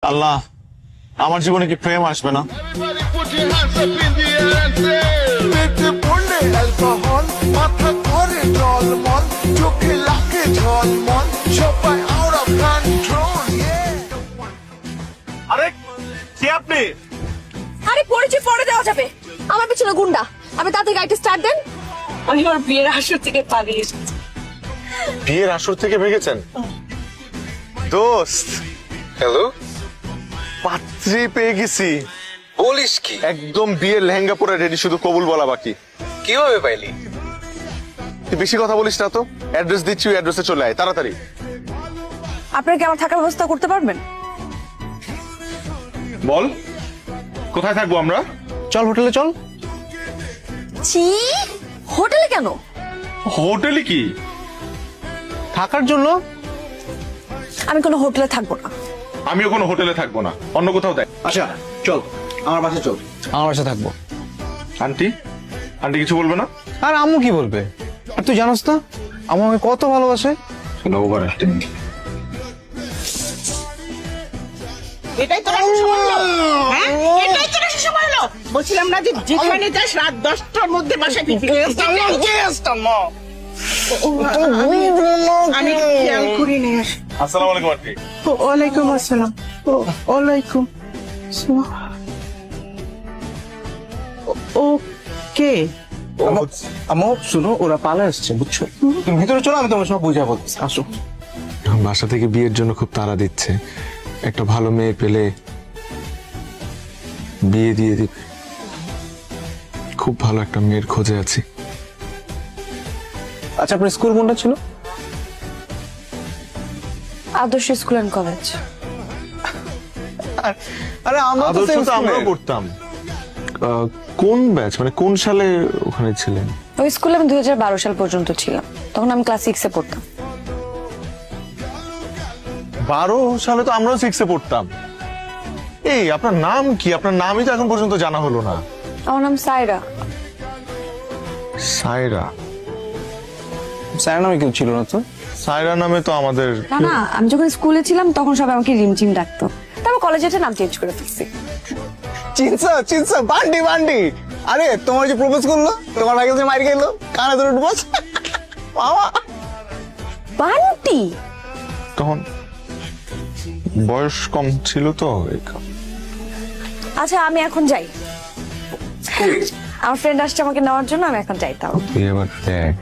আল্লাহ, আমার জীবনে কি প্রেম আসবে না? আরে কে আপনি? আরে পরিচয় পরে দেওয়া যাবে। আমার পিছনে গুন্ডা। আপনি তাড়াতাড়ি গাড়িটা স্টার্ট দেন। আমি আমার বিয়ের আসর থেকে পালিয়ে এসেছি। বিয়ের আসর থেকে ভেগেছেন? দোস্ত, হ্যালো, পাত্রী পেয়ে গেছি। বলিস কি? একদম বিয়ের লেহেঙ্গা পরে রেডি, শুধু কবুল বলা বাকি। কিভাবে পাইলি? তুই বেশি কথা বলিস না তো। অ্যাড্রেস দিচ্ছি, ওই অ্যাড্রেসে চলে আয় তাড়াতাড়ি। আপনারা কি আমার থাকার ব্যবস্থা করতে পারবেন? বল, কোথায় থাকবো আমরা? চল হোটেলে চল। ছি, হোটেলে কেন? হোটেলে কি থাকার জন্য? আমি কোনো হোটেলে থাকবো না। আমিও কোনো হোটেলে থাকবো না, অন্য কোথাও দেখ। আচ্ছা চল, আমার বাসায় চল। আমার বাসায় থাকবো। আন্টি, আন্টি কিছু বলবে না? আর আম্মু কি বলবে? আর তুই জানোস না আম্মু আমাকে কত ভালোবাসে। এটাই তোরা সময় হলো? হ্যাঁ? এটাই তোরা সময় হলো? বলছিলাম না যে যেখানে যাস রাত 10টার মধ্যে বাসায় ফিরবি। আমি খেয়াল করি নি। আসসালামু আলাইকুম আন্টি। ওয়ালাইকুম আসসালাম। ওয়ালাইকুম ও কে? আম্মু শুনো, ওরা পালা আসছে বুঝছো। তুমি ভিতরে চলো, আমি তোমার সব বুঝা বলতেছি। আসো। বাসা থেকে বিয়ের জন্য খুব তাড়া দিচ্ছে। একটা ভালো মেয়ে পেলে বিয়ে দিয়ে দিবে। খুব ভালো একটা মেয়ের খোঁজে আছি। আচ্ছা, আপনার স্কুল কোনটা ছিল? আদর্শ স্কুল এন্ড কলেজ। আরে আমরা তো আদর্শ same তো school আমরাও এর। পড়তাম। কোন ব্যাচ, মানে কোন সালে ওখানে ছিলেন? ওই স্কুলে আমি 2012 সাল পর্যন্ত ছিলাম। তখন আমি ক্লাস 6 এ পড়তাম। 12 সালে তো আমরাও 6 এ পড়তাম। এই আপনার নাম কি? আপনার নামই তো এখন পর্যন্ত জানা হলো না। আমার নাম সায়রা। সায়রা? স্যার নামে কেউ ছিল না তো? সায়রা নামে তো আমাদের না না, আমি যখন স্কুলে ছিলাম তখন সবাই আমাকে রিমঝিম ডাকতো। তারপর কলেজে নাম চেঞ্জ করে ফেলছি। চিনসা বান্ডি বান্ডি। আরে তোমার যে প্রপোজ করলো, তোমার ভাই কাছে মার গেলো, কানে ধরে উঠবস মামা। বান্টি? তখন বয়স কম ছিল তো। আচ্ছা, আমি এখন যাই। আমার ফ্রেন্ড আসছে আমাকে নেওয়ার জন্য, আমি এখন যাই। তাও তুই এবার দেখ